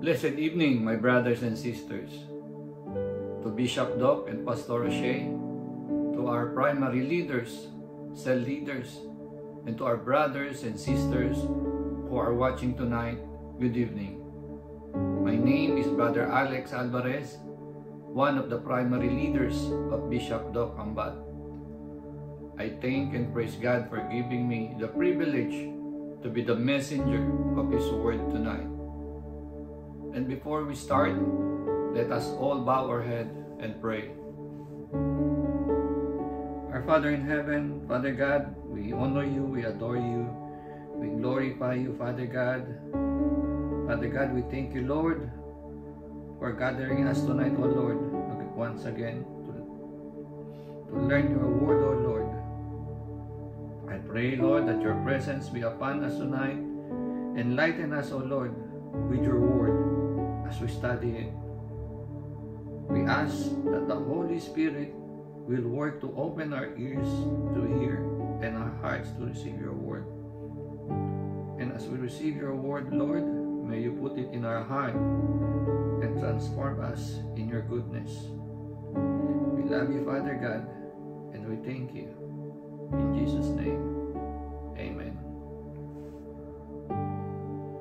Blessed evening, my brothers and sisters. To Bishop Doc and Pastor Roche, to our primary leaders, cell leaders, and to our brothers and sisters who are watching tonight, good evening. My name is Brother Alex Alvarez, one of the primary leaders of Bishop Doc Ambat. I thank and praise God for giving me the privilege to be the messenger of His Word tonight. And before we start, let us all bow our head and pray. Our Father in heaven, Father God, we honor you, we adore you, we glorify you, Father God. Father God, we thank you, Lord, for gathering us tonight, O Lord, once again to learn your word, O Lord. I pray, Lord, that your presence be upon us tonight. Enlighten us, O Lord, with your word as we study it. We ask that the Holy Spirit will work to open our ears to hear and our hearts to receive your word. And as we receive your word, Lord, may you put it in our heart and transform us in your goodness. We love you, Father God, and we thank you. In Jesus' name, amen.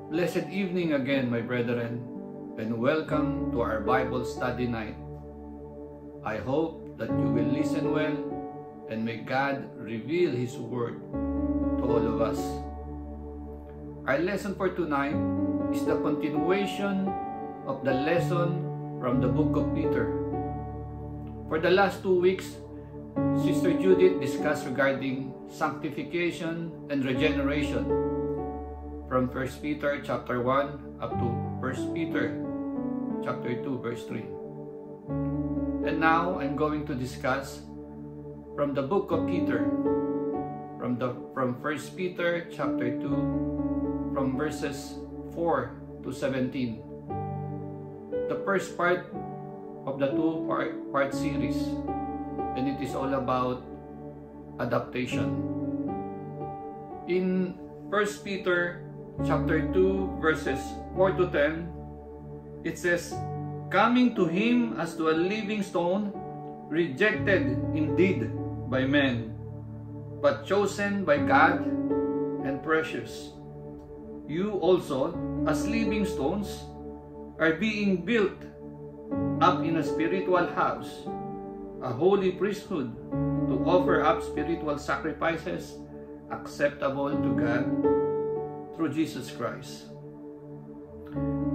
Blessed evening again, my brethren, and welcome to our Bible study night. I hope that you will listen well and may God reveal His Word to all of us. Our lesson for tonight is the continuation of the lesson from the book of Peter. For the last 2 weeks, Sister Judith discussed regarding sanctification and regeneration from 1 Peter chapter 1 up to 1 Peter chapter 2 verse 3. And now I'm going to discuss from the book of Peter, from 1 Peter chapter 2 from verses 4 to 17. The first part of the two-part series, and it is all about adaptation. In 1 Peter chapter 2 verses 4 to 10, it says, "Coming to him as to a living stone, rejected indeed by men, but chosen by God and precious. You also, as living stones, are being built up in a spiritual house, a holy priesthood, to offer up spiritual sacrifices acceptable to God through Jesus Christ.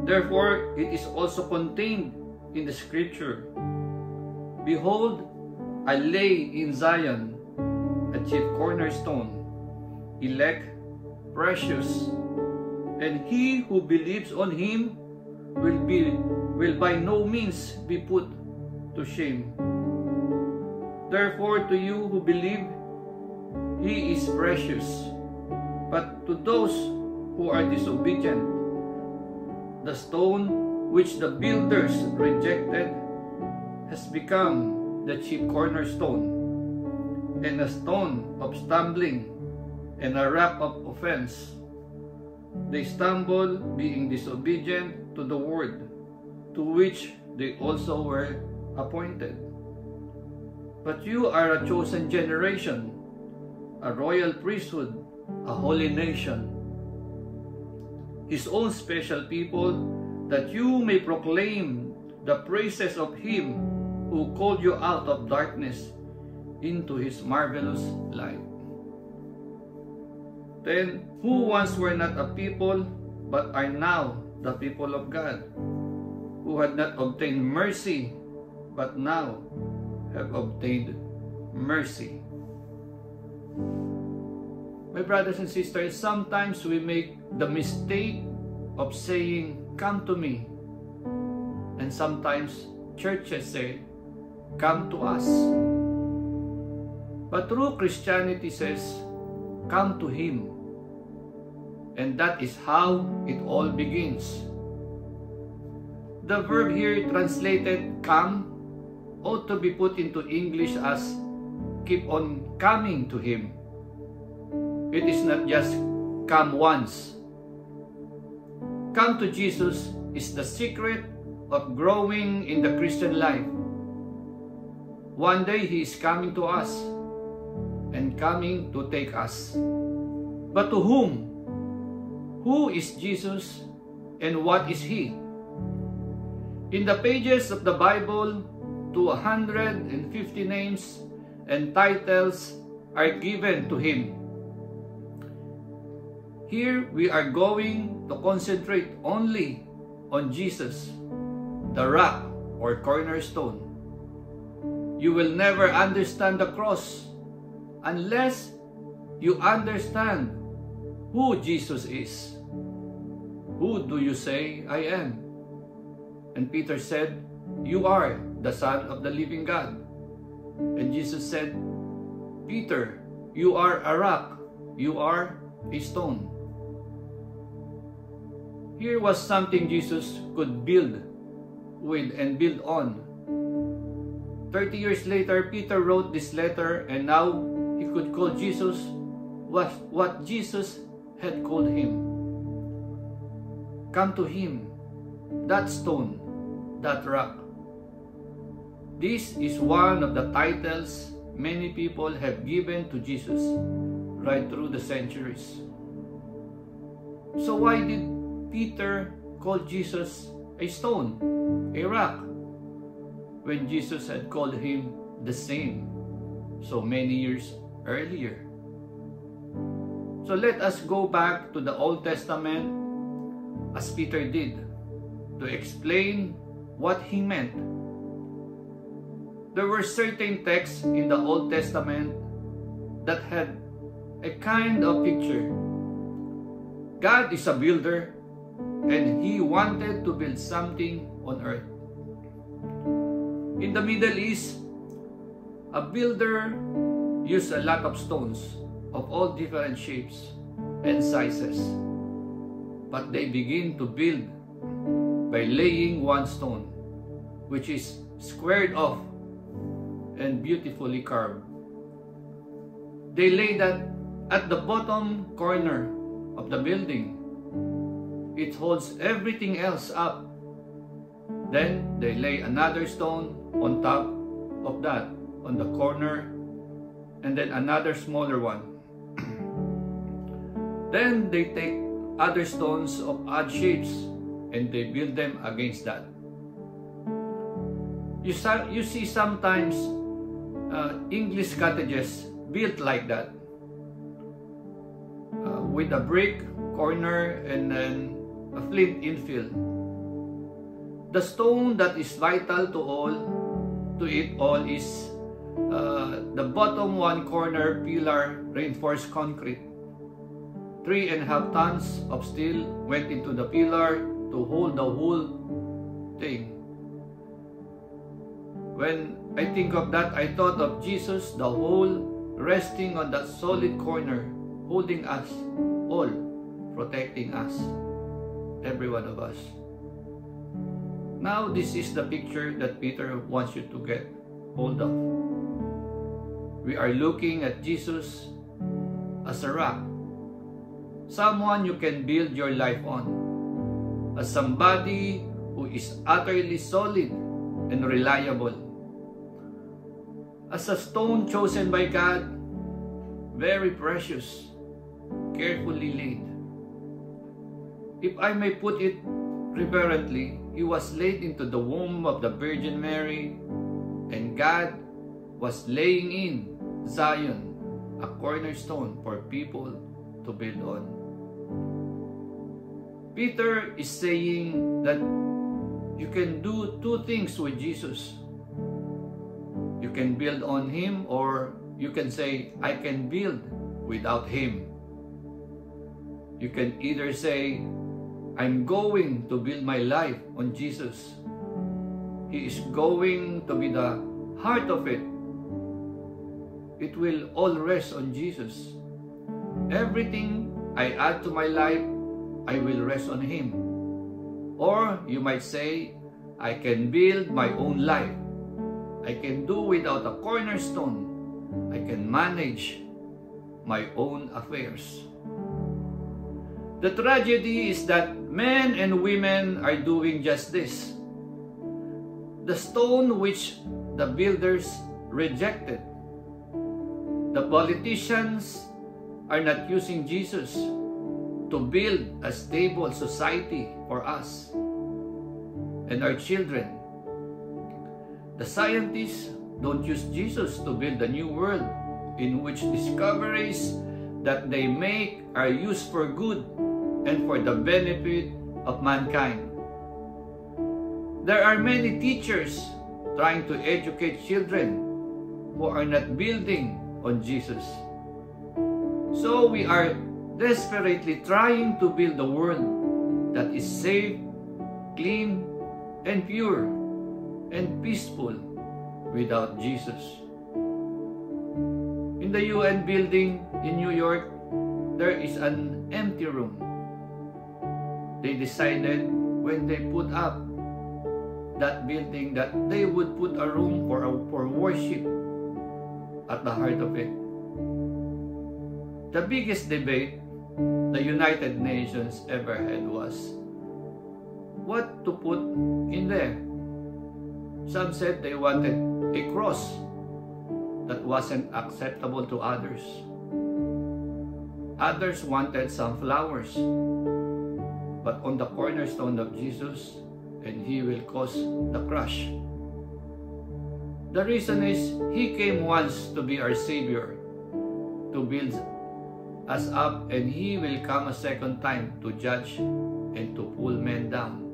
Therefore, it is also contained in the scripture, Behold, I lay in Zion a chief cornerstone, elect, precious, and he who believes on him will by no means be put to shame. Therefore, to you who believe, he is precious. But to those who are disobedient, the stone which the builders rejected has become the chief cornerstone, and a stone of stumbling and a rock of offense. They stumble, being disobedient to the word, to which they also were appointed. But you are a chosen generation, a royal priesthood, a holy nation, His own special people, that you may proclaim the praises of Him who called you out of darkness into His marvelous light. Then, who once were not a people, but are now the people of God, who had not obtained mercy, but now have obtained mercy." My brothers and sisters, sometimes we make the mistake of saying, "Come to me." And sometimes churches say, "Come to us." But true Christianity says, "Come to Him." And that is how it all begins. The verb here translated "come" ought to be put into English as "keep on coming to Him." It is not just "come once." Come to Jesus is the secret of growing in the Christian life. One day He is coming to us and coming to take us. But to whom? Who is Jesus and what is He? In the pages of the Bible, 250 names and titles are given to Him. Here we are going to concentrate only on Jesus, the rock or cornerstone. You will never understand the cross unless you understand who Jesus is. Who do you say I am? And Peter said, you are the Son of the living God. And Jesus said, Peter, you are a rock, you are a stone. Here was something Jesus could build with and build on. 30 years later, Peter wrote this letter, and now he could call Jesus what Jesus had called him. Come to Him, that stone, that rock. This is one of the titles many people have given to Jesus right through the centuries. So why did Peter call Jesus a stone, a rock, when Jesus had called him the same so many years earlier? So let us go back to the Old Testament as Peter did to explain what he meant. There were certain texts in the Old Testament that had a kind of picture. God is a builder, and He wanted to build something on earth. In the Middle East, a builder used a lot of stones of all different shapes and sizes. But they begin to build by laying one stone, which is squared off and beautifully carved. They lay that at the bottom corner of the building. It holds everything else up. Then they lay another stone on top of that, on the corner, and then another smaller one. Then they take other stones of odd shapes and they build them against that. You see sometimes English cottages built like that, with a brick corner and then a flint infill. The stone that is vital to it all is the bottom one corner pillar reinforced concrete. 3.5 tons of steel went into the pillar to hold the whole thing. When I think of that, I thought of Jesus, the whole, resting on that solid corner, holding us all, protecting us, every one of us. Now this is the picture that Peter wants you to get hold of. We are looking at Jesus as a rock, someone you can build your life on, as somebody who is utterly solid and reliable, as a stone chosen by God, very precious, carefully laid. If I may put it reverently, He was laid into the womb of the Virgin Mary, and God was laying in Zion a cornerstone for people to build on. Peter is saying that you can do two things with Jesus. You can build on Him, or you can say, I can build without Him. You can either say, I'm going to build my life on Jesus. He is going to be the heart of it. It will all rest on Jesus. Everything I add to my life, I will rest on Him. Or you might say, I can build my own life. I can do without a cornerstone. I can manage my own affairs. The tragedy is that men and women are doing just this. The stone which the builders rejected. The politicians are not using Jesus to build a stable society for us and our children. The scientists don't use Jesus to build a new world in which discoveries that they make are used for good and for the benefit of mankind. There are many teachers trying to educate children who are not building on Jesus. So we are desperately trying to build a world that is safe, clean, and pure, and peaceful without Jesus. In the UN building in New York, there is an empty room. They decided when they put up that building that they would put a room for worship at the heart of it. The biggest debate the United Nations ever had was what to put in there. Some said they wanted a cross that wasn't acceptable to others. Others wanted some flowers, but on the cornerstone of Jesus, and He will cause the crush. The reason is He came once to be our Savior, to build us up, and He will come a second time to judge and to pull men down.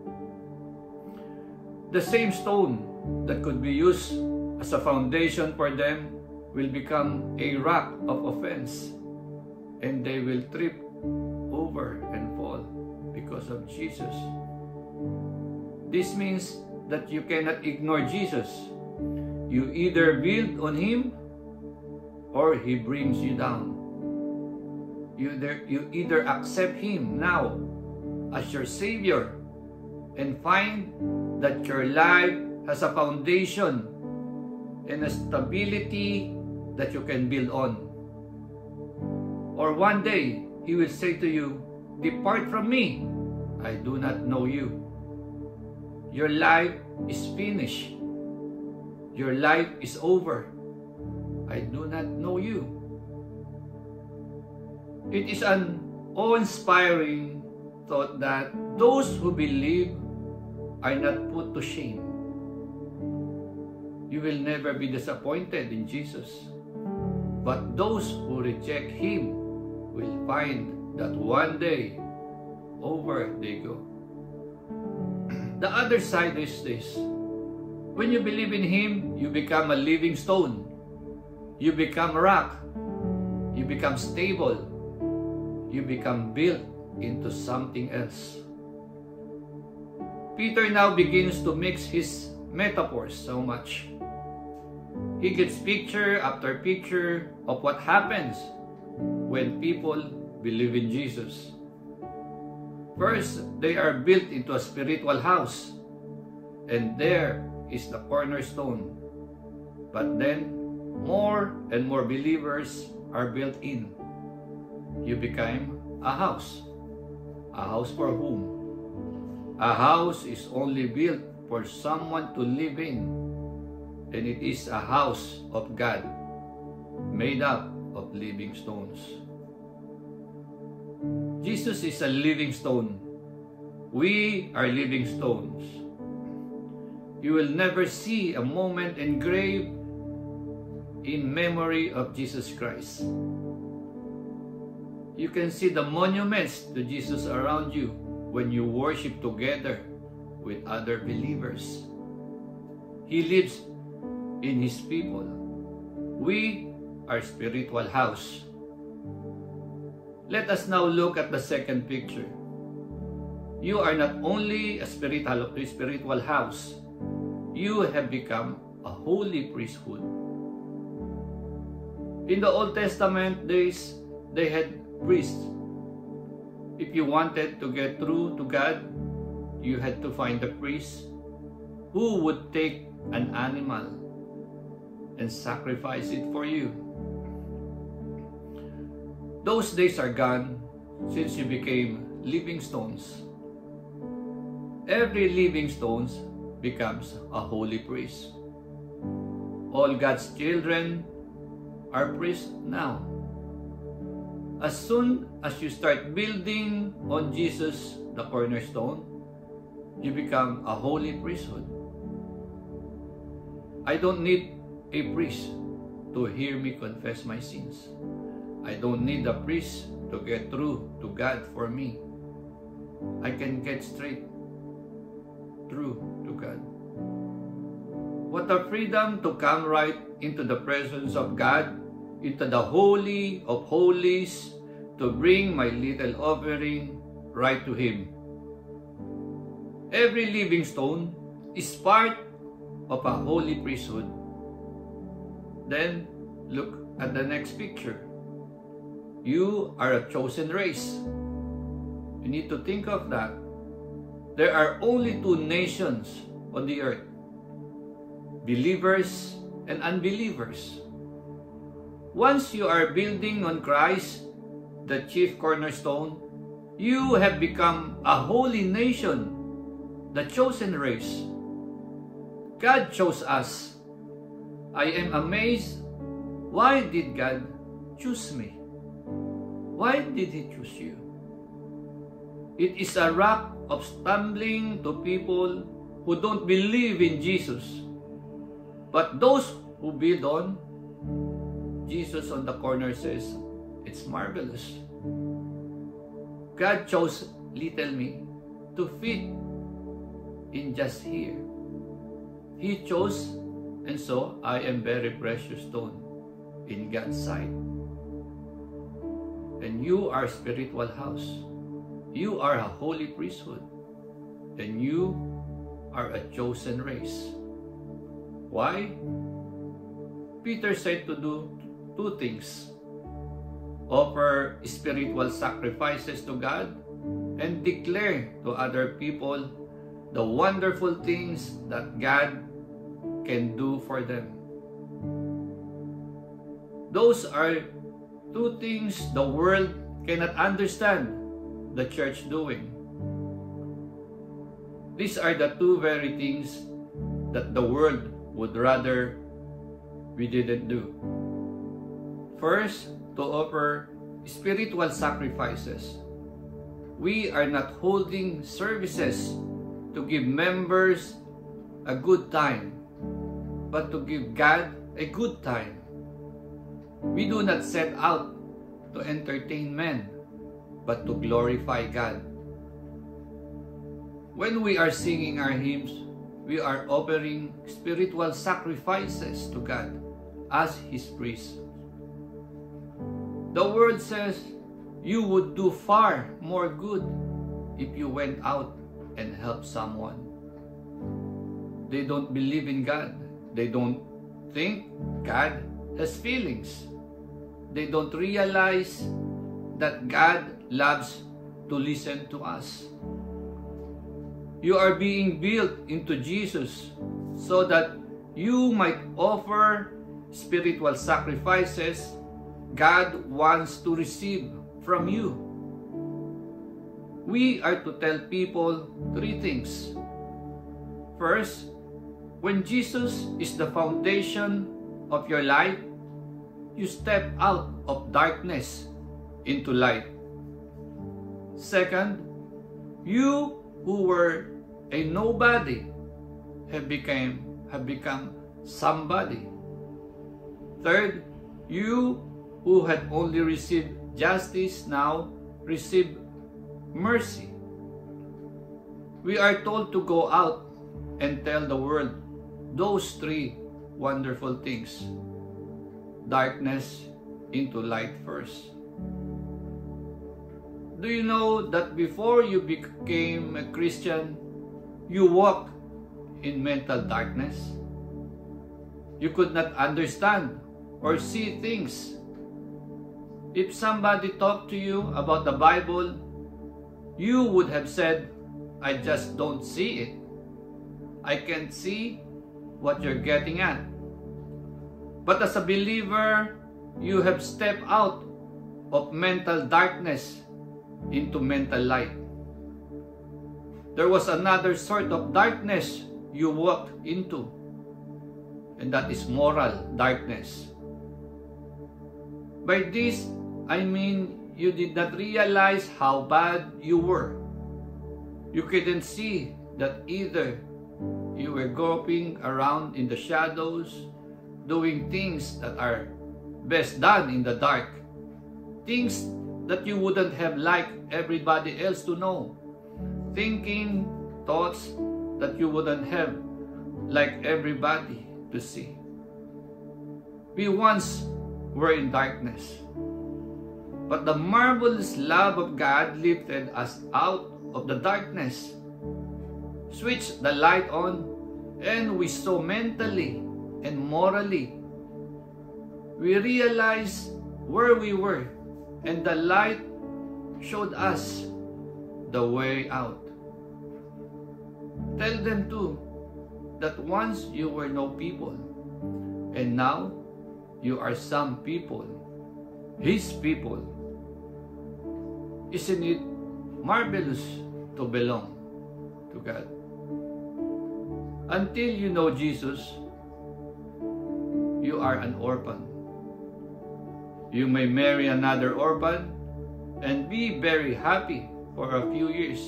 The same stone that could be used as a foundation for them will become a rock of offense, and they will trip over and fall because of Jesus. This means that you cannot ignore Jesus. You either build on Him or He brings you down. You either accept Him now as your Savior and find that your life has a foundation and a stability that you can build on. Or one day, He will say to you, "Depart from me, I do not know you." Your life is finished. Your life is over. I do not know you. It is an awe-inspiring thought that those who believe are not put to shame. You will never be disappointed in Jesus. But those who reject Him will find that one day, over they go. The other side is this. When you believe in Him, you become a living stone. You become a rock. You become stable. You become built into something else. Peter now begins to mix his metaphors so much. He gives picture after picture of what happens when people believe in Jesus. First, they are built into a spiritual house, and there is the cornerstone. But then, more and more believers are built in. You become a house. A house for whom? A house is only built for someone to live in, and it is a house of God, made up of living stones. Jesus is a living stone. We are living stones. You will never see a moment engraved in memory of Jesus Christ. You can see the monuments to Jesus around you when you worship together with other believers. He lives in His people. We are spiritual house. Let us now look at the second picture. You are not only a spiritual house, you have become a holy priesthood. In the Old Testament days, they had priests. If you wanted to get through to God, you had to find a priest who would take an animal and sacrifice it for you. Those days are gone since you became living stones. Every living stone becomes a holy priest. All God's children are priests now. As soon as you start building on Jesus, the cornerstone, you become a holy priesthood. I don't need a priest to hear me confess my sins. I don't need a priest to get through to God for me. I can get straight through to God. What a freedom to come right into the presence of God, into the Holy of Holies, to bring my little offering right to Him. Every living stone is part of a holy priesthood. Then, look at the next picture. You are a chosen race. You need to think of that. There are only two nations on the earth, believers and unbelievers. Once you are building on Christ, the chief cornerstone, you have become a holy nation, the chosen race. God chose us. I am amazed. Why did God choose me? Why did He choose you? It is a rock of stumbling to people who don't believe in Jesus. But those who build on Jesus on the corner says, it's marvelous. God chose little me to fit in just here. He chose, and so I am very precious stone in God's sight. And you are a spiritual house. You are a holy priesthood. And you are a chosen race. Why? Peter said to do two things. Offer spiritual sacrifices to God and declare to other people the wonderful things that God can do for them. Those are two things the world cannot understand the church doing. These are the two very things that the world would rather we didn't do. First, to offer spiritual sacrifices. We are not holding services to give members a good time, but to give God a good time. We do not set out to entertain men, but to glorify God. When we are singing our hymns, we are offering spiritual sacrifices to God as His priests. The Word says you would do far more good if you went out and helped someone. They don't believe in God. They don't think God has feelings. They don't realize that God loves to listen to us. You are being built into Jesus so that you might offer spiritual sacrifices God wants to receive from you. We are to tell people three things. First, when Jesus is the foundation of your life, you step out of darkness into light. Second, you who were a nobody have become somebody. Third, you who had only received justice now receive mercy. We are told to go out and tell the world those three wonderful things. Darkness into light first. Do you know that before you became a Christian, you walked in mental darkness? You could not understand or see things. If somebody talked to you about the Bible, you would have said, I just don't see it. I can't see what you're getting at. But as a believer, you have stepped out of mental darkness into mental light. There was another sort of darkness you walked into, and that is moral darkness. By this, I mean you did not realize how bad you were. You couldn't see that either you were groping around in the shadows, doing things that are best done in the dark, things that you wouldn't have liked everybody else to know, thinking thoughts that you wouldn't have liked everybody to see. We once were in darkness, but the marvelous love of God lifted us out of the darkness, switched the light on, and we saw mentally and morally. We realized where we were, and the light showed us the way out. Tell them too that once you were no people, and now you are some people, His people. Isn't it marvelous to belong to God? Until you know Jesus, you are an orphan. You may marry another orphan and be very happy for a few years,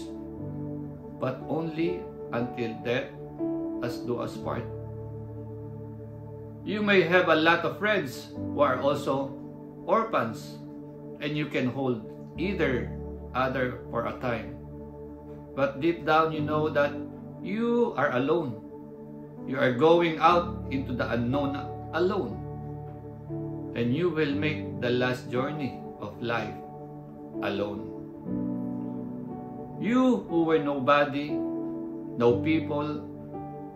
but only until death us do us part. You may have a lot of friends who are also orphans, and you can hold either other for a time. But deep down you know that you are alone. You are going out into the unknown alone, and you will make the last journey of life alone. You who were nobody, no people,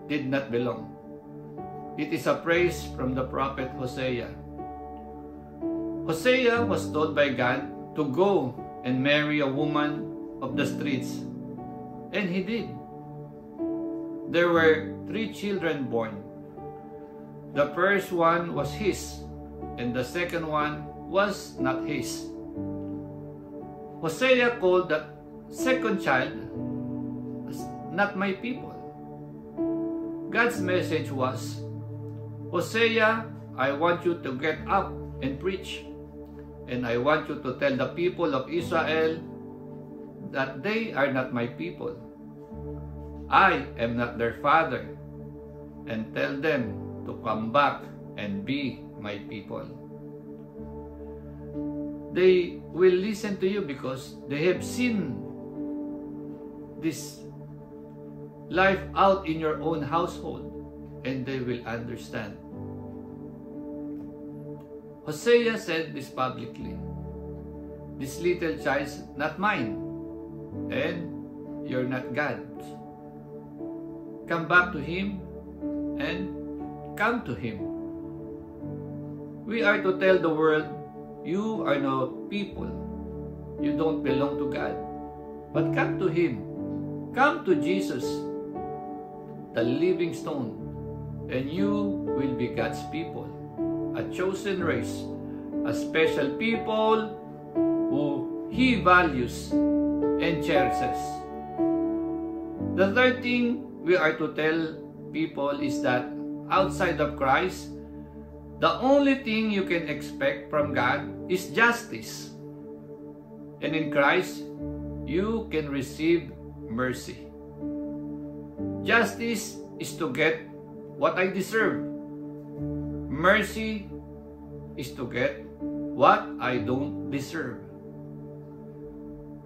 did not belong. It is a praise from the prophet Hosea. Hosea was told by God to go and marry a woman of the streets, and he did. There were 3 children born. The first one was his, and the second one was not his. Hosea called the second child not my people. God's message was, Hosea, I want you to get up and preach, and I want you to tell the people of Israel that they are not my people. I am not their father, and tell them to come back and be my people. They will listen to you because they have seen this life out in your own household, and they will understand. Hosea said this publicly, this little child's not mine, and you're not God's. Come back to Him and come to Him. We are to tell the world, you are no people. You don't belong to God. But come to Him. Come to Jesus, the living stone, and you will be God's people, a chosen race, a special people who He values and cherishes. The third thing we are to tell people is that outside of Christ, the only thing you can expect from God is justice. And in Christ, you can receive mercy. Justice is to get what I deserve. Mercy is to get what I don't deserve.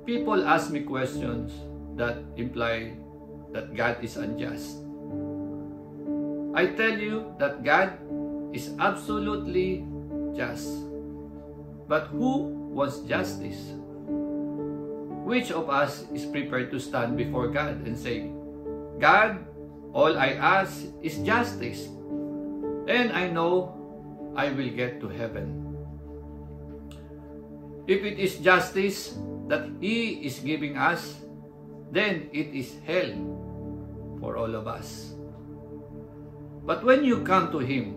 People ask me questions that imply that God is unjust. I tell you that God is absolutely just. But who wants justice? Which of us is prepared to stand before God and say, God, all I ask is justice, and I know I will get to heaven. If it is justice that He is giving us, then it is hell for all of us. But when you come to Him,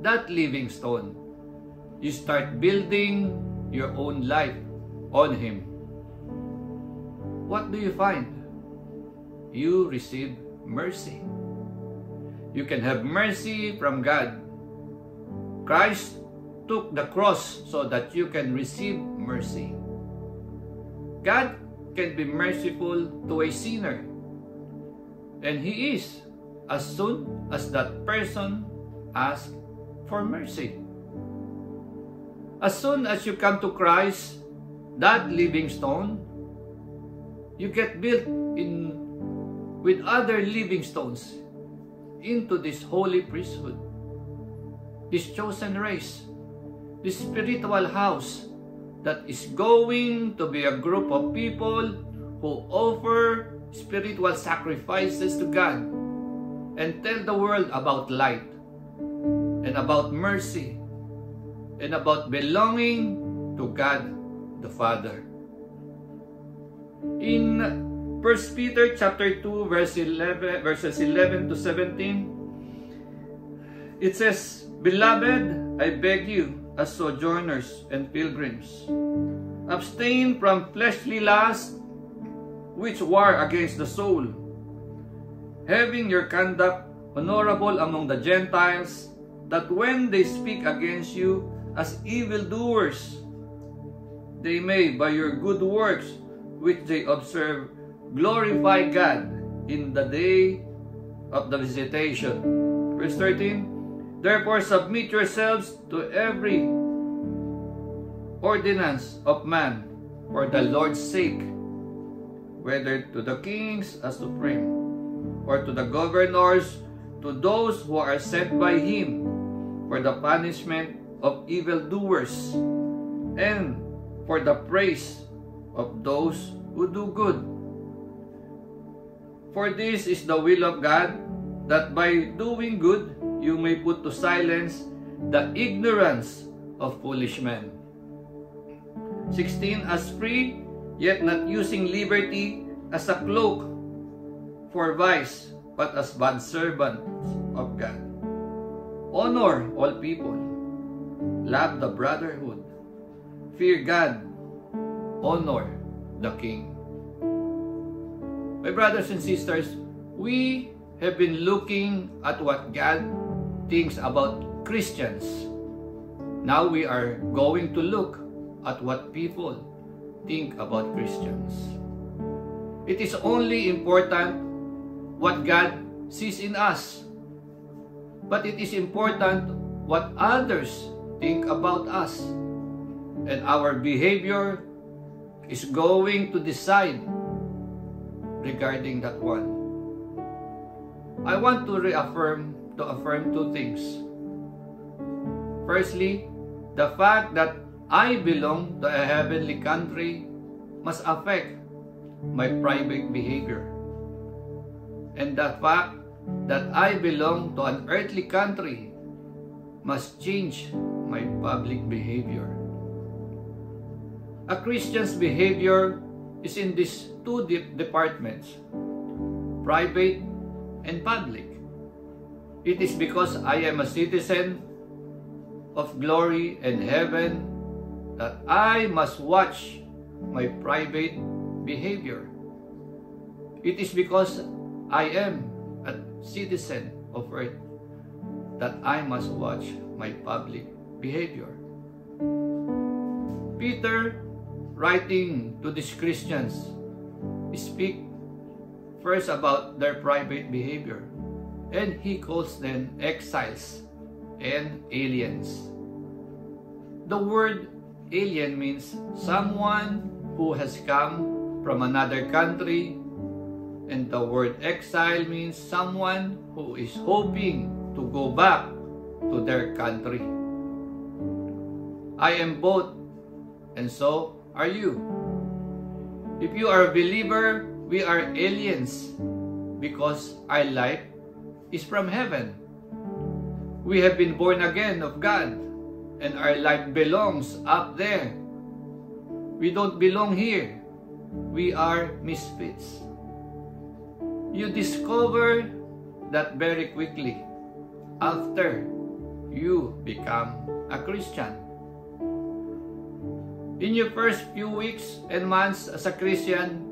that living stone, you start building your own life on Him. what do you find? You receive mercy. You can have mercy from God. Christ took the cross so that you can receive mercy. God can be merciful to a sinner, and He is, as soon as that person asks for mercy. As soon as you come to Christ, that living stone, you get built in with other living stones into this holy priesthood, this chosen race, this spiritual house that is going to be a group of people who offer spiritual sacrifices to God and tell the world about light and about mercy and about belonging to God the Father. In 1 Peter chapter 2 verses 11 to 17, it says, "Beloved, I beg you, as sojourners and pilgrims, abstain from fleshly lusts which war against the soul, having your conduct honorable among the Gentiles, that when they speak against you as evildoers, they may, by your good works which they observe, glorify God in the day of the visitation." Verse 13, "Therefore submit yourselves to every ordinance of man for the Lord's sake, whether to the kings as supreme, or to the governors, to those who are sent by Him for the punishment of evildoers, and for the praise of those who do good. For this is the will of God, that by doing good you may put to silence the ignorance of foolish men." 16, "As free, yet not using liberty as a cloak for vice, but as bond servants of God. Honor all people, love the brotherhood, fear God, honor the king." My brothers and sisters, we have been looking at what God thinks about Christians. Now we are going to look at what people think about Christians. It is only important what God sees in us, but it is important what others think about us, and our behavior is going to decide regarding that one. I want to affirm two things. Firstly, the fact that I belong to a heavenly country must affect my private behavior. And the fact that I belong to an earthly country must change my public behavior. A Christian's behavior is in these two departments, private and public. It is because I am a citizen of glory and heaven that I must watch my private behavior. It is because I am a citizen of earth that I must watch my public behavior. Peter, writing to these Christians, speak first about their private behavior, and he calls them exiles and aliens. The word alien means someone who has come from another country, and the word exile means someone who is hoping to go back to their country. I am both, and so are you. If you are a believer, we are aliens because our life is from heaven. We have been born again of God, and our life belongs up there. We don't belong here. We are misfits. You discover that very quickly after you become a Christian. In your first few weeks and months as a Christian,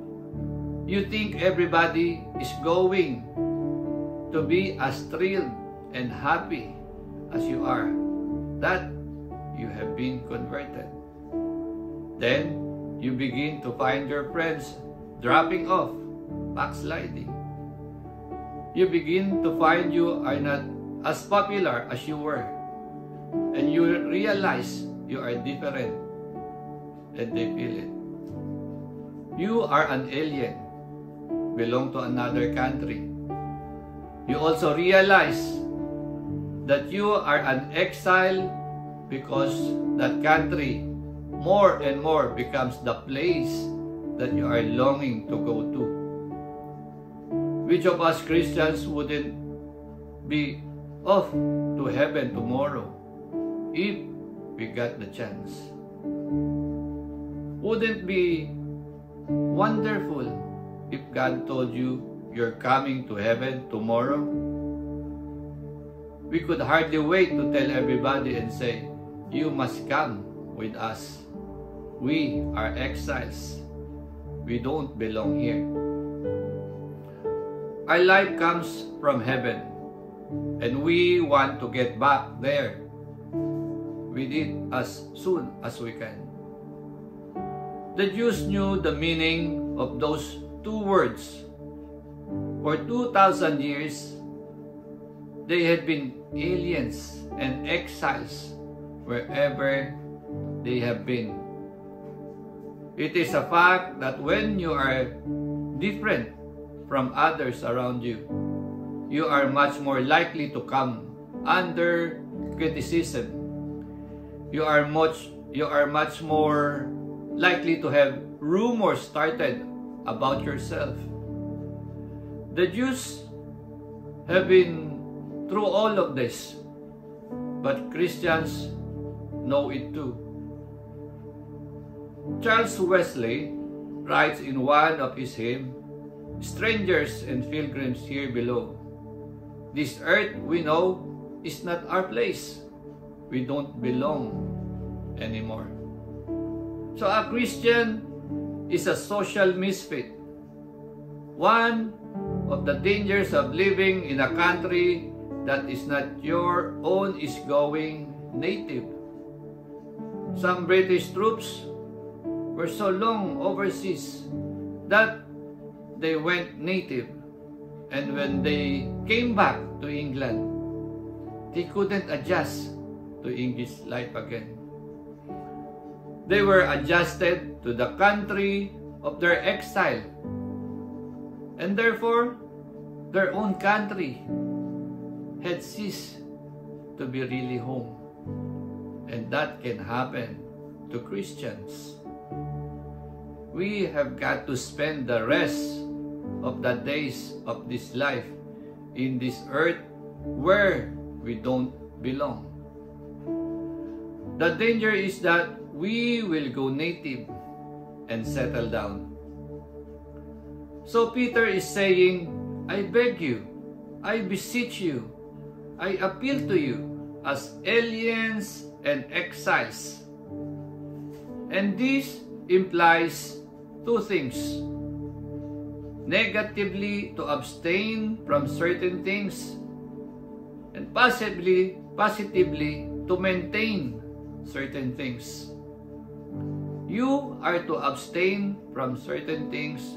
you think everybody is going to be as thrilled and happy as you are, that you have been converted. Then you begin to find your friends dropping off, backsliding. You begin to find you are not as popular as you were, and you realize you are different, and they feel it. You are an alien, belong to another country. You also realize that you are an exile because that country more and more becomes the place that you are longing to go to. Which of us Christians wouldn't be off to heaven tomorrow if we got the chance? Wouldn't be wonderful if God told you you're coming to heaven tomorrow? We could hardly wait to tell everybody and say, you must come with us. We are exiles. We don't belong here. Our life comes from heaven, and we want to get back there with it as soon as we can. The Jews knew the meaning of those two words. For 2,000 years, they had been aliens and exiles wherever they have been. It is a fact that when you are different from others around you, you are much more likely to come under criticism. You are much more likely to have rumors started about yourself. The Jews have been through all of this, but Christians know it too. Charles Wesley writes in one of his hymns, "Strangers and pilgrims here below, this earth we know is not our place. We don't belong anymore." So a Christian is a social misfit. One of the dangers of living in a country that is not your own is going native. Some British troops were so long overseas that they went native, and when they came back to England, they couldn't adjust to English life again. They were adjusted to the country of their exile, and therefore their own country had ceased to be really home. And that can happen to Christians. We have got to spend the rest of the days of this life in this earth where we don't belong. The danger is that we will go native and settle down. So Peter is saying, I beg you, I beseech you, I appeal to you as aliens and exiles. And this implies two things: negatively to abstain from certain things, and positively to maintain certain things. You are to abstain from certain things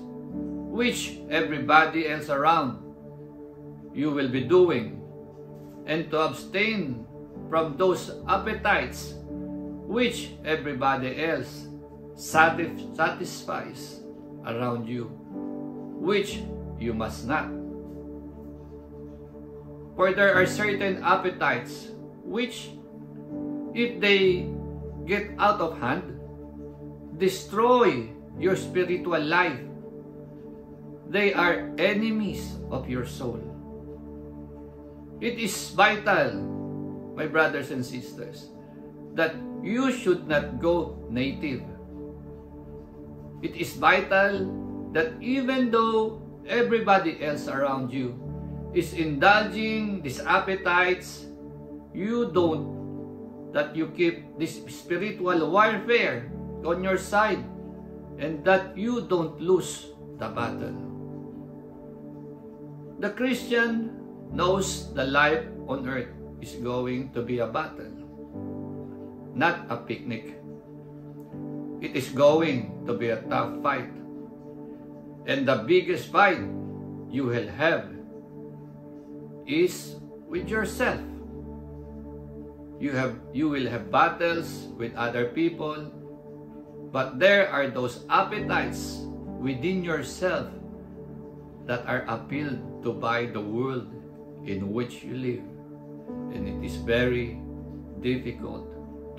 which everybody else around you will be doing, and to abstain from those appetites which everybody else satisfies around you, which you must not. For there are certain appetites which, if they get out of hand, destroy your spiritual life. They are enemies of your soul. It is vital, my brothers and sisters, that you should not go native. It is vital that even though everybody else around you is indulging these appetites, you don't, that you keep this spiritual warfare on your side, and that you don't lose the battle. The Christian knows the life on earth is going to be a battle, not a picnic. It is going to be a tough fight. And the biggest fight you will have is with yourself. You will have battles with other people, but there are those appetites within yourself that are appealed to by the world in which you live, and it is very difficult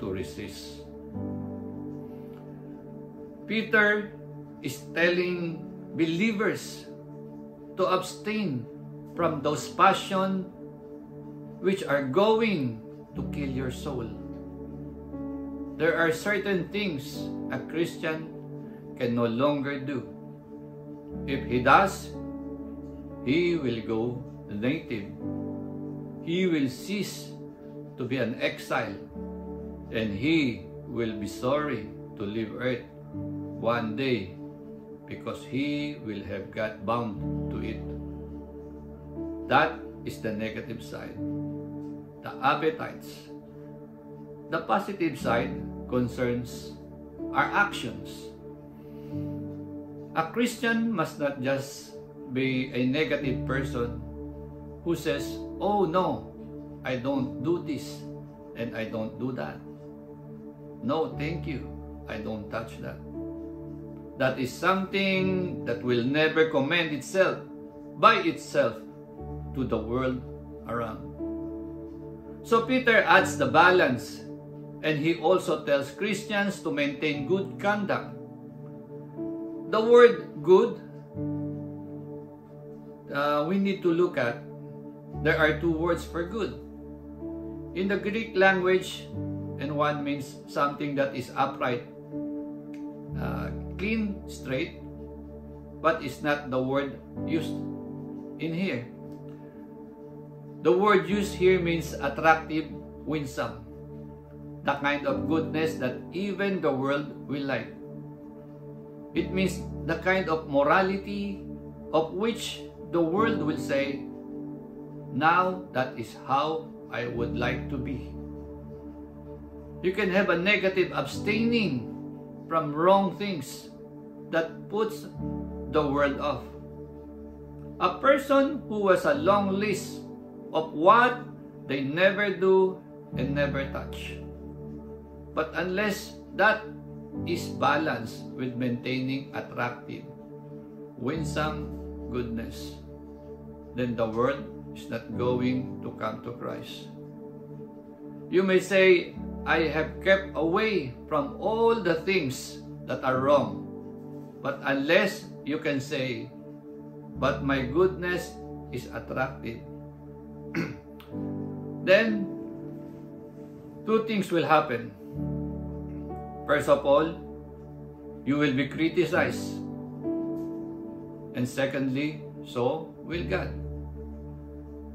to resist. Peter is telling believers to abstain from those passions which are going to kill your soul. There are certain things a Christian can no longer do. If he does, he will go native. He will cease to be an exile, and he will be sorry to leave earth one day because he will have got bound to it. That is the negative side, the appetites. The positive side concerns our actions. A Christian must not just be a negative person who says, "Oh no, I don't do this and I don't do that. No, thank you, I don't touch that." That is something that will never commend itself by itself to the world around. So Peter adds the balance, and he also tells Christians to maintain good conduct. The word good, we need to look at. There are two words for good. In the Greek language, and one means something that is upright, clean, straight, but it's not the word used in here. The word used here means attractive, winsome, the kind of goodness that even the world will like. It means the kind of morality of which the world will say, "Now that is how I would like to be." You can have a negative abstaining from wrong things that puts the world off. A person who has a long list of what they never do and never touch. But unless that is balanced with maintaining attractive, winsome goodness, then the world is not going to come to Christ. You may say, "I have kept away from all the things that are wrong." But unless you can say, "But my goodness is attractive," then two things will happen. First of all, you will be criticized. And secondly, so will God.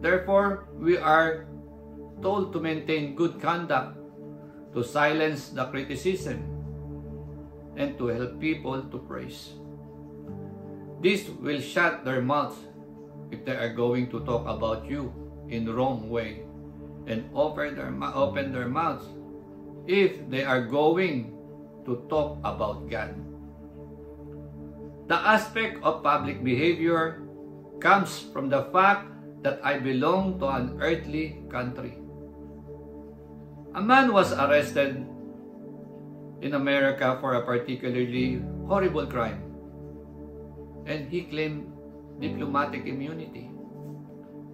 Therefore, we are told to maintain good conduct, to silence the criticism, and to help people to praise. This will shut their mouths if they are going to talk about you in the wrong way, and open their mouths if they are going to talk about God. The aspect of public behavior comes from the fact that I belong to an earthly country. A man was arrested in America for a particularly horrible crime, and he claimed diplomatic immunity.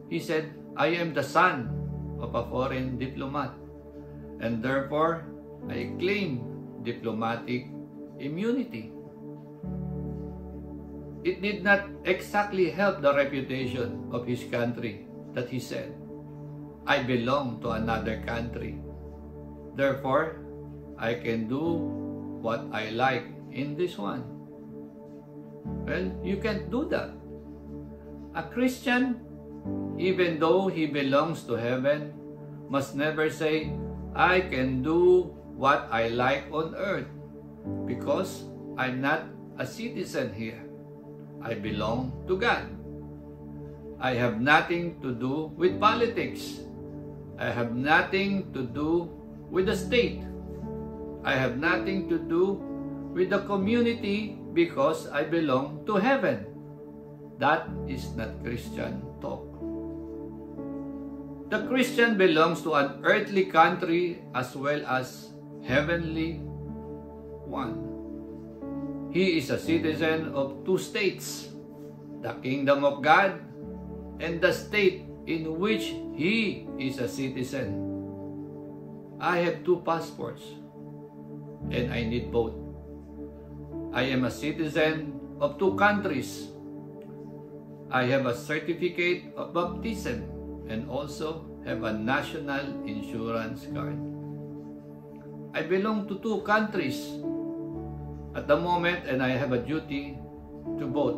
He said, "I am the son of a foreign diplomat, and therefore I claim diplomatic immunity." It did not exactly help the reputation of his country that he said, "I belong to another country. Therefore, I can do what I like in this one." Well, you can't do that. A Christian, even though he belongs to heaven, must never say, "I can do what I like on earth," because I'm not a citizen here. I belong to God. I have nothing to do with politics. I have nothing to do with the state. I have nothing to do with the community because I belong to heaven. That is not Christian talk. The Christian belongs to an earthly country as well as heavenly one. He is a citizen of two states, the kingdom of God and the state in which he is a citizen. I have two passports and I need both. I am a citizen of two countries. I have a certificate of baptism and also have a national insurance card. I belong to two countries at the moment and I have a duty to both.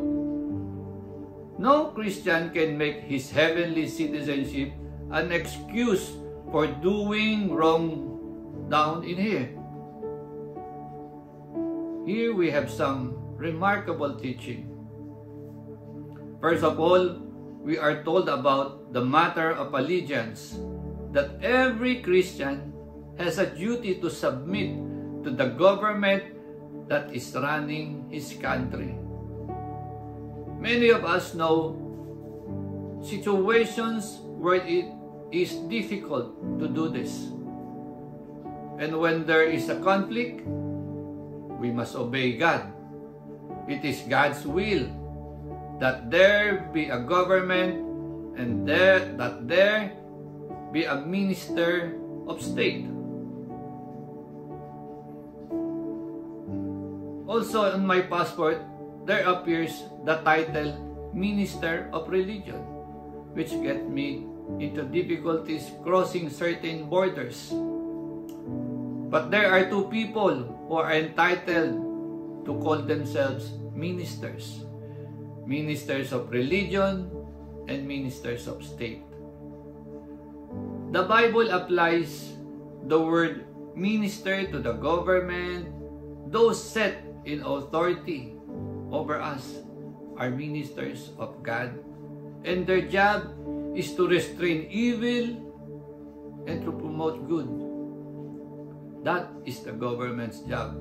No Christian can make his heavenly citizenship an excuse for doing wrong down in here. Here we have some remarkable teaching. First of all, we are told about the matter of allegiance, that every Christian has a duty to submit to the government that is running his country. Many of us know situations where it is difficult to do this. And when there is a conflict, we must obey God. It is God's will that there be a government and that there be a minister of state. Also on my passport, there appears the title Minister of Religion, which get me into difficulties crossing certain borders. But there are two people who are entitled to call themselves ministers. Ministers of religion and ministers of state. The Bible applies the word minister to the government. Those set in authority over us are ministers of God, and their job is to restrain evil and to promote good. That is the government's job,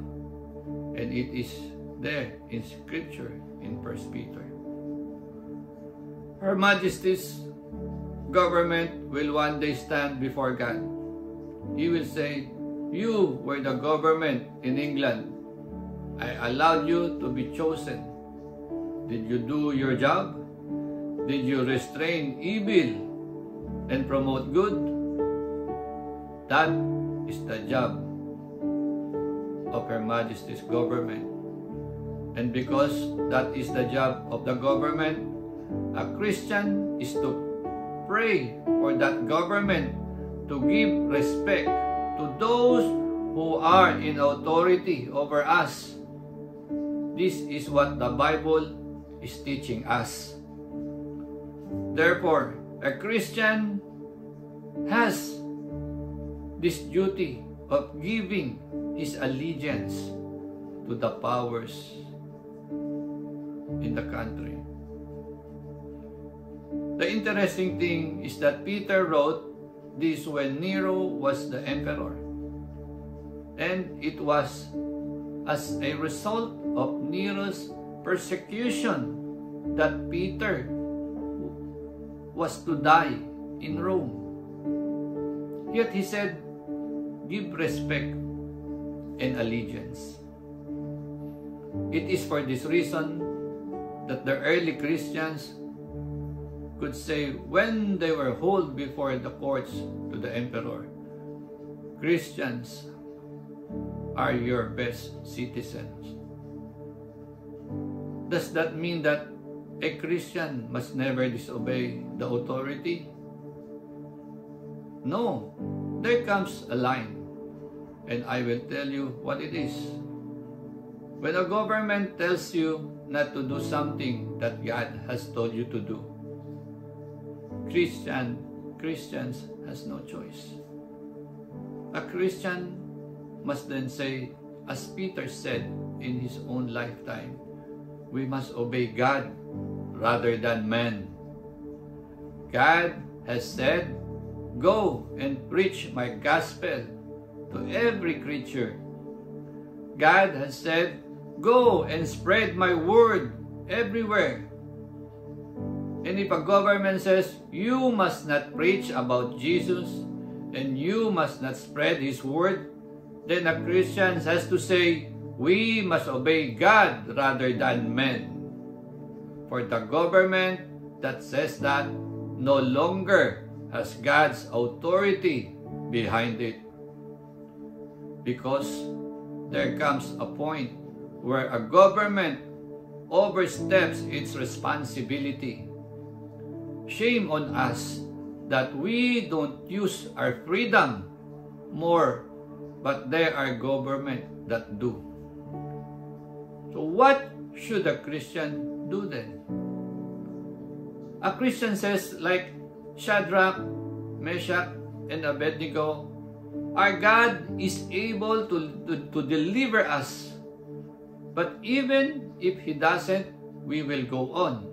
and it is there in Scripture in 1 Peter. Her Majesty's government will one day stand before God. He will say, "You were the government in England. I allowed you to be chosen. Did you do your job? Did you restrain evil and promote good?" That is the job of Her Majesty's government. And because that is the job of the government, a Christian is to pray for that government, to give respect to those who are in authority over us. This is what the Bible is teaching us. Therefore, a Christian has this duty of giving his allegiance to the powers in the country. The interesting thing is that Peter wrote this when Nero was the emperor. And it was as a result of Nero's persecution that Peter was to die in Rome. Yet he said, "Give respect and allegiance." It is for this reason that the early Christians could say when they were hauled before the courts to the emperor, "Christians are your best citizens." Does that mean that a Christian must never disobey the authority? No. There comes a line, and I will tell you what it is. When a government tells you not to do something that God has told you to do, Christians has no choice. A Christian must then say, as Peter said in his own lifetime, we must obey God rather than men. God has said, "Go and preach my gospel to every creature." God has said, "Go and spread my word everywhere." And if a government says, "You must not preach about Jesus and you must not spread His word," then a Christian has to say, "We must obey God rather than men." For the government that says that no longer has God's authority behind it. Because there comes a point where a government oversteps its responsibility. Shame on us that we don't use our freedom more, but there are government that do. So what should a Christian do then? A Christian says, like Shadrach, Meshach, and Abednego, our God is able to deliver us. But even if He doesn't, we will go on.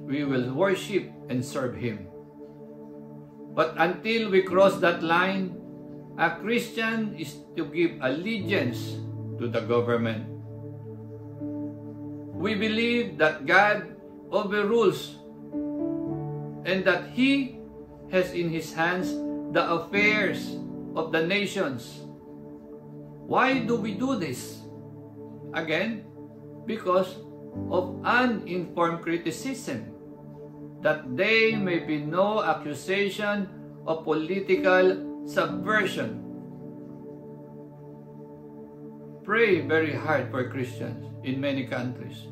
We will worship and serve Him. But until we cross that line, a Christian is to give allegiance to the government. We believe that God overrules and that He has in His hands the affairs of the nations. Why do we do this? Again, because of uninformed criticism, that there may be no accusation of political subversion. Pray very hard for Christians in many countries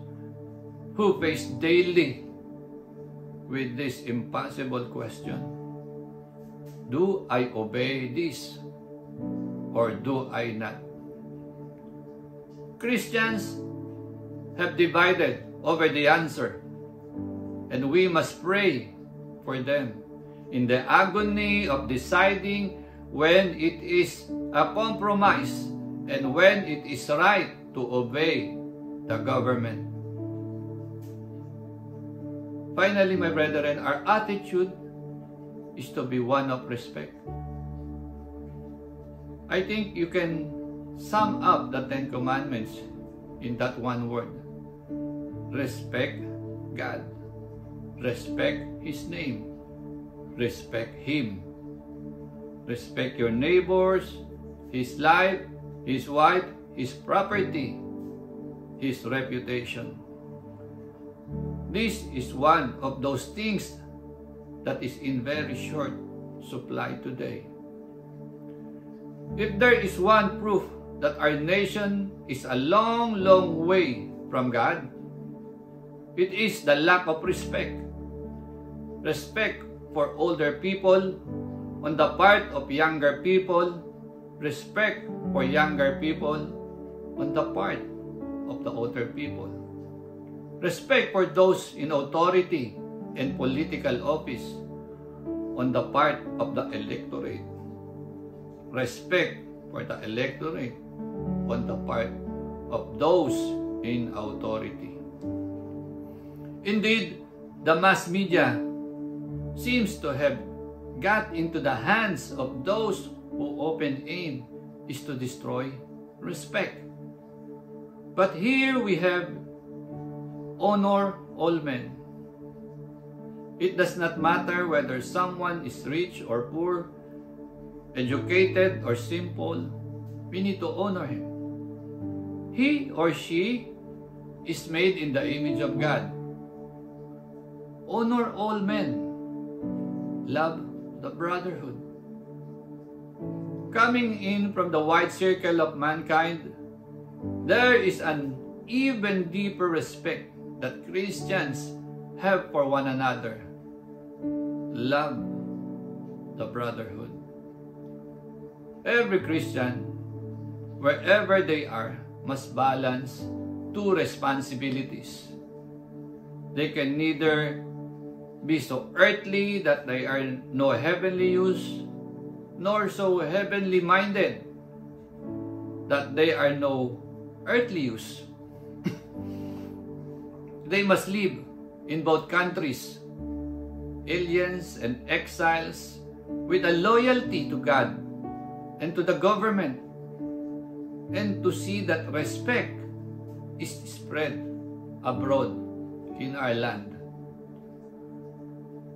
who face daily with this impossible question: do I obey this or do I not? Christians have divided over the answer, and we must pray for them in the agony of deciding when it is a compromise and when it is right to obey the government. Finally, my brethren, our attitude is to be one of respect. I think you can sum up the Ten Commandments in that one word: respect God, respect His name, respect Him, respect your neighbors, his life, his wife, his property, his reputation. This is one of those things that is in very short supply today. If there is one proof that our nation is a long, long way from God, it is the lack of respect. Respect for older people on the part of younger people, respect for younger people on the part of the older people. Respect for those in authority and political office on the part of the electorate. Respect for the electorate on the part of those in authority. Indeed, the mass media seems to have got into the hands of those whose open aim is to destroy respect. But here we have honor all men. It does not matter whether someone is rich or poor, educated or simple, we need to honor him. He or she is made in the image of God. Honor all men. Love the brotherhood. Coming in from the wide circle of mankind, there is an even deeper respect that Christians have for one another. Love the brotherhood. Every Christian, wherever they are, must balance two responsibilities. They can neither be so earthly that they are no heavenly use, nor so heavenly minded that they are no earthly use. they must live in both countries, aliens and exiles, with a loyalty to God and to the government, and to see that respect is spread abroad in our land.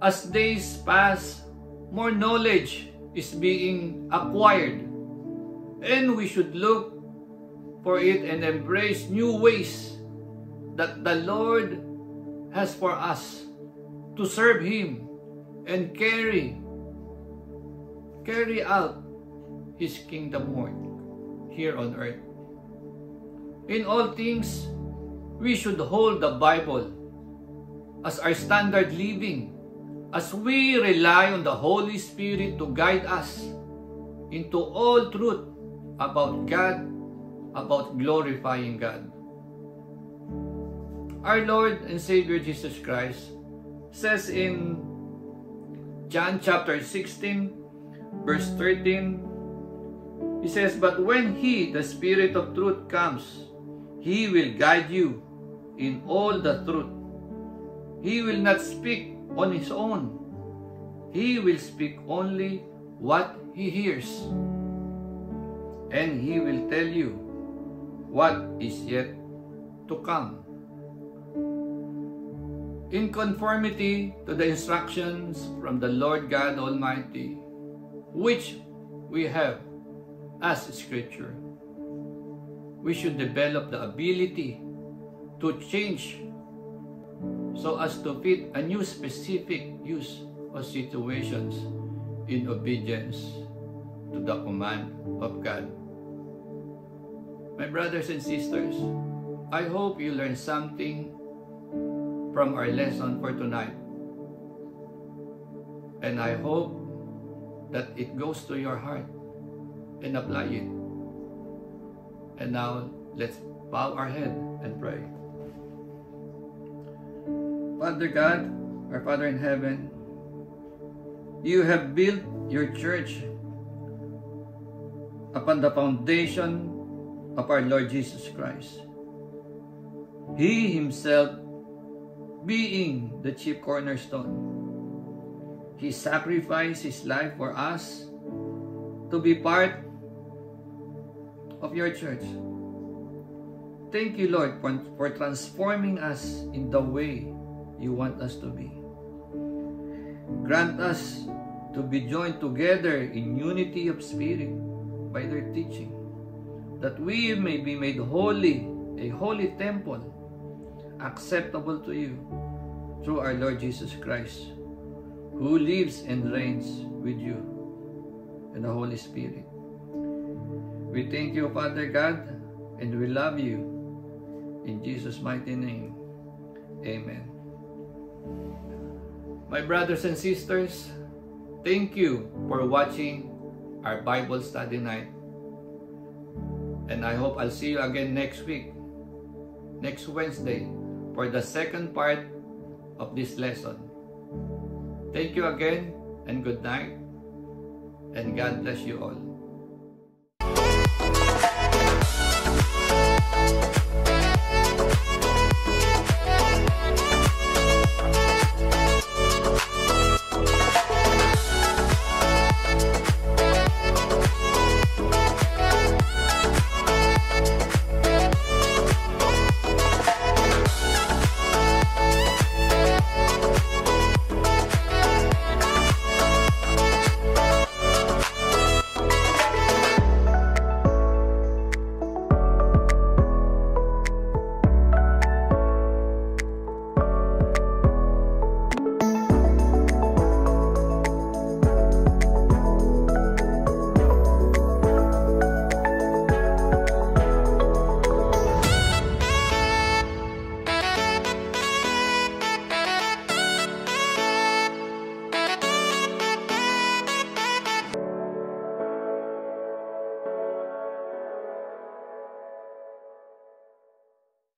As days pass, more knowledge is being acquired, and we should look for it and embrace new ways that the Lord has for us to serve Him and carry out His kingdom work here on earth. In all things, we should hold the Bible as our standard living, as we rely on the Holy Spirit to guide us into all truth about God, about glorifying God. Our Lord and Savior Jesus Christ says in John chapter 16, verse 13, He says, "But when He, the Spirit of truth, comes, He will guide you in all the truth. He will not speak on His own. He will speak only what He hears, and He will tell you what is yet to come." In conformity to the instructions from the Lord God Almighty, which we have as Scripture, we should develop the ability to change so as to fit a new specific use of situations in obedience to the command of God. My brothers and sisters, I hope you learned something from our lesson for tonight. And I hope that it goes to your heart and apply it. And now, let's bow our head and pray. Father God, our Father in heaven, you have built your church upon the foundation of our Lord Jesus Christ. He Himself being the chief cornerstone. He sacrificed His life for us to be part of your church. Thank you, Lord, for transforming us in the way you want us to be. Grant us to be joined together in unity of spirit by their teaching, that we may be made holy, a holy temple, acceptable to you, through our Lord Jesus Christ, who lives and reigns with you and the Holy Spirit. We thank you, Father God, and we love you. In Jesus' mighty name, amen. My brothers and sisters, thank you for watching our Bible study night. And I hope I'll see you again next week, next Wednesday, for the second part of this lesson. Thank you again, and good night, and God bless you all.